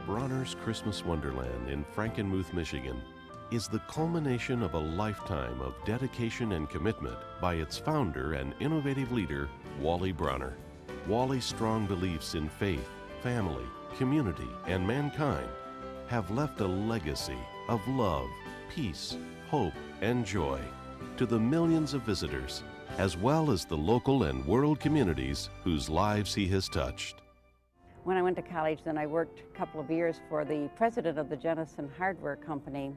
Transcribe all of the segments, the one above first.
Bronner's Christmas Wonderland in Frankenmuth, Michigan, is the culmination of a lifetime of dedication and commitment by its founder and innovative leader, Wally Bronner. Wally's strong beliefs in faith, family, community, and mankind have left a legacy of love, peace, hope, and joy to the millions of visitors, as well as the local and world communities whose lives he has touched. When I went to college, then I worked a couple of years for the president of the Jennison Hardware Company.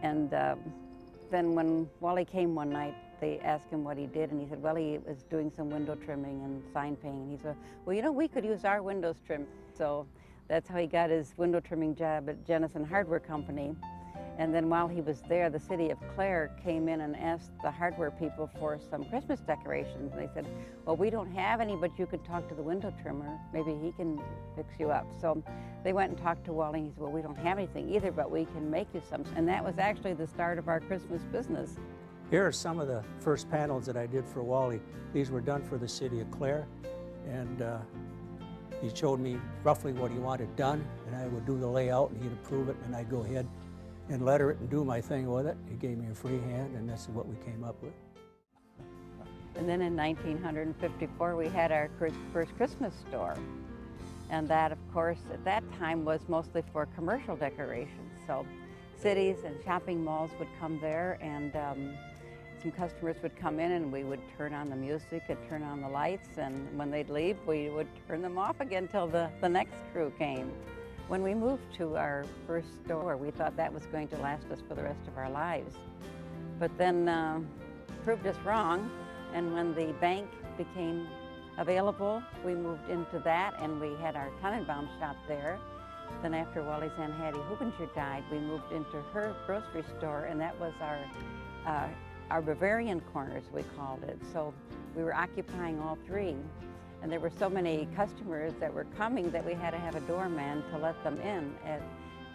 And then when Wally came one night, they asked him what he did, and he said, well, he was doing some window trimming and sign painting. He said, well, you know, we could use our windows trimmed. So that's how he got his window trimming job at Jennison Hardware Company. And then while he was there, the city of Clare came in and asked the hardware people for some Christmas decorations. And they said, well, we don't have any, but you could talk to the window trimmer. Maybe he can fix you up. So they went and talked to Wally, and he said, well, we don't have anything either, but we can make you some. And that was actually the start of our Christmas business. Here are some of the first panels that I did for Wally. These were done for the city of Clare, and he showed me roughly what he wanted done, and I would do the layout, and he'd approve it, and I'd go ahead and letter it and do my thing with it. He gave me a free hand, and this is what we came up with. And then in 1954, we had our first Christmas store. And that, of course, at that time was mostly for commercial decorations. So cities and shopping malls would come there, and some customers would come in, and we would turn on the music and turn on the lights, and when they'd leave, we would turn them off again till the next crew came. When we moved to our first store, we thought that was going to last us for the rest of our lives. But then proved us wrong, and when the bank became available, we moved into that, and we had our Tannenbaum shop there. Then after Wally's Aunt Hattie Hubinger died, we moved into her grocery store, and that was our Bavarian corners, we called it. So we were occupying all three. And there were so many customers that were coming that we had to have a doorman to let them in,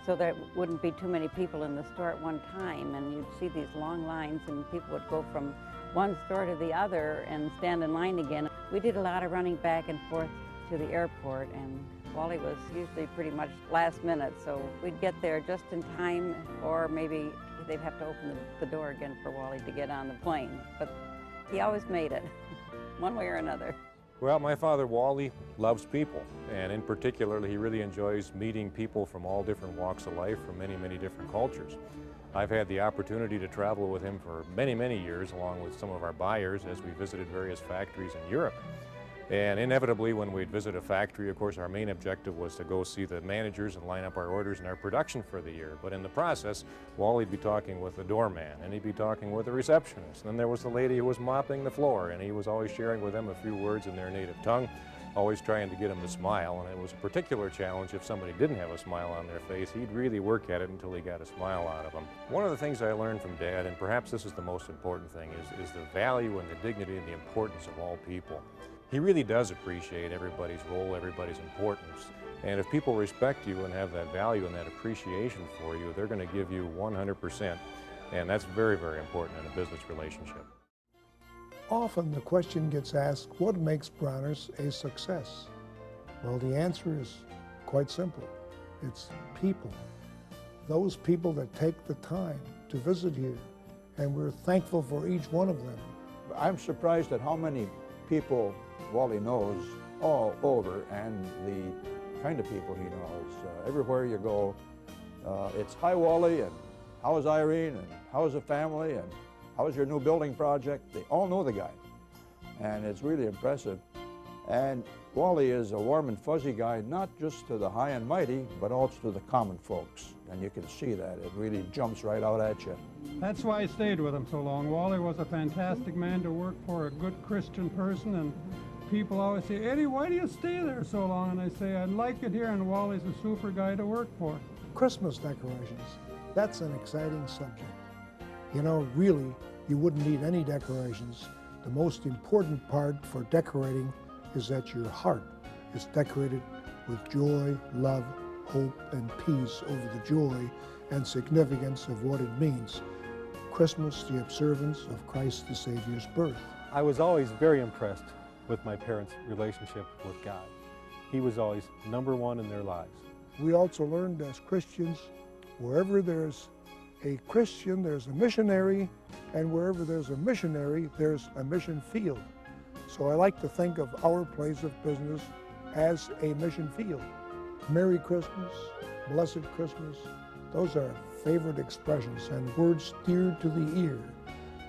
so there wouldn't be too many people in the store at one time. And you'd see these long lines, and people would go from one store to the other and stand in line again. We did a lot of running back and forth to the airport, and Wally was usually pretty much last minute, so we'd get there just in time, or maybe they'd have to open the door again for Wally to get on the plane. But he always made it, one way or another. Well, my father, Wally, loves people, and in particular, he really enjoys meeting people from all different walks of life, from many, many different cultures. I've had the opportunity to travel with him for many, many years, along with some of our buyers, as we visited various factories in Europe. And inevitably, when we'd visit a factory, of course, our main objective was to go see the managers and line up our orders and our production for the year. But in the process, Wally'd be talking with the doorman, and he'd be talking with the receptionist. And then there was the lady who was mopping the floor, and he was always sharing with them a few words in their native tongue, always trying to get them to smile. And it was a particular challenge if somebody didn't have a smile on their face. He'd really work at it until he got a smile out of them. One of the things I learned from Dad, and perhaps this is the most important thing, is the value and the dignity and the importance of all people. He really does appreciate everybody's role, everybody's importance. And if people respect you and have that value and that appreciation for you, they're going to give you 100%. And that's very, very important in a business relationship. Often the question gets asked, what makes Bronner's a success? Well, the answer is quite simple. It's people. Those people that take the time to visit here, and we're thankful for each one of them. I'm surprised at how many people Wally knows all over, and the kind of people he knows. Everywhere you go, it's hi Wally, and how is Irene, and how is the family, and how is your new building project? They all know the guy, and it's really impressive. And Wally is a warm and fuzzy guy, not just to the high and mighty, but also to the common folks. And you can see that. It really jumps right out at you. That's why I stayed with him so long. Wally was a fantastic man to work for, a good Christian person, and people always say, Eddie, why do you stay there so long? And I say, I like it here, and Wally's a super guy to work for. Christmas decorations, that's an exciting subject. You know, really, you wouldn't need any decorations. The most important part for decorating is that your heart is decorated with joy, love, hope, and peace over the joy and significance of what it means. Christmas, the observance of Christ the Savior's birth. I was always very impressed with my parents' relationship with God. He was always number one in their lives. We also learned as Christians, wherever there's a Christian, there's a missionary, and wherever there's a missionary, there's a mission field. So I like to think of our place of business as a mission field. Merry Christmas, Blessed Christmas, those are favorite expressions and words dear to the ear.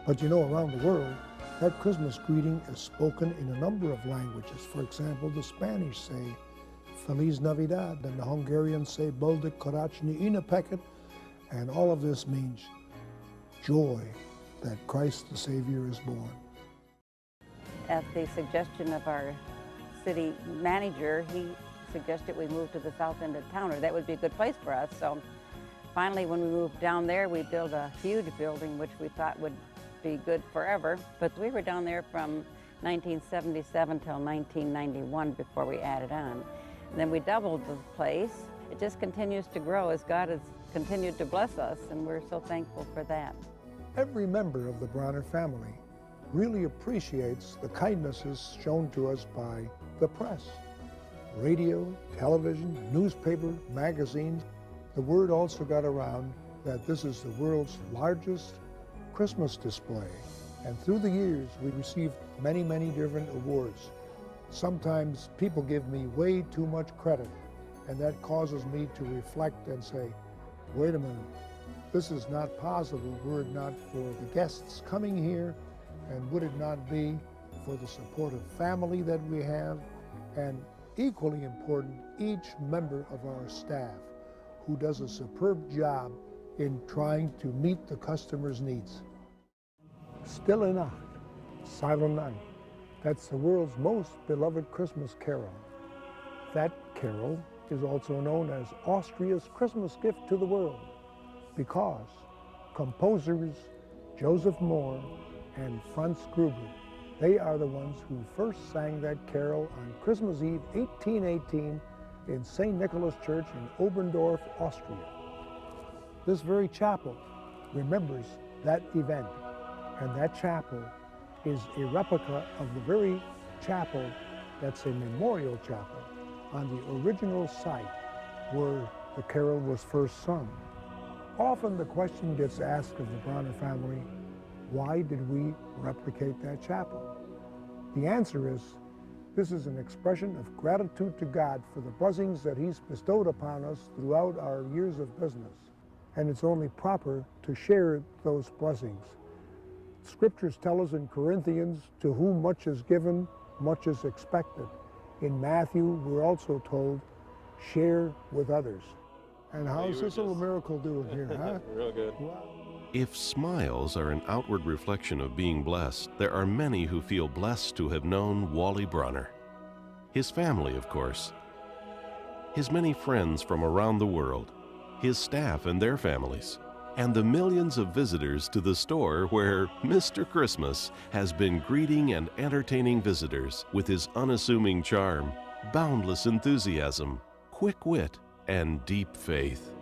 But you know, around the world, that Christmas greeting is spoken in a number of languages. For example, the Spanish say, Feliz Navidad, and the Hungarians say, Boldog Karácsony Ünnepeket, and all of this means joy that Christ the Savior is born. At the suggestion of our city manager, he suggested we move to the south end of town, or that would be a good place for us. So finally, when we moved down there, we built a huge building, which we thought would be good forever. But we were down there from 1977 till 1991 before we added on. And then we doubled the place. It just continues to grow as God has continued to bless us, and we're so thankful for that. Every member of the Bronner family really appreciates the kindnesses shown to us by the press. Radio, television, newspaper, magazines. The word also got around that this is the world's largest Christmas display. And through the years, we received many, many different awards. Sometimes people give me way too much credit, and that causes me to reflect and say, wait a minute, this is not possible were it not for the guests coming here, and would it not be for the supportive family that we have, and equally important, each member of our staff who does a superb job in trying to meet the customer's needs. Stille Nacht, Silent Night. That's the world's most beloved Christmas carol. That carol is also known as Austria's Christmas gift to the world because composers Joseph Mohr and Franz Gruber, they are the ones who first sang that carol on Christmas Eve 1818 in St. Nicholas Church in Oberndorf, Austria. This very chapel remembers that event, and that chapel is a replica of the very chapel that's a memorial chapel on the original site where the carol was first sung. Often the question gets asked of the Bronner family, why did we replicate that chapel? The answer is, this is an expression of gratitude to God for the blessings that He's bestowed upon us throughout our years of business. And it's only proper to share those blessings. Scriptures tell us in Corinthians, to whom much is given, much is expected. In Matthew, we're also told, share with others. And how's this little miracle doing here, huh? Real good. Wow. If smiles are an outward reflection of being blessed, there are many who feel blessed to have known Wally Bronner. His family, of course. His many friends from around the world. His staff and their families. And the millions of visitors to the store where Mr. Christmas has been greeting and entertaining visitors with his unassuming charm, boundless enthusiasm, quick wit, and deep faith.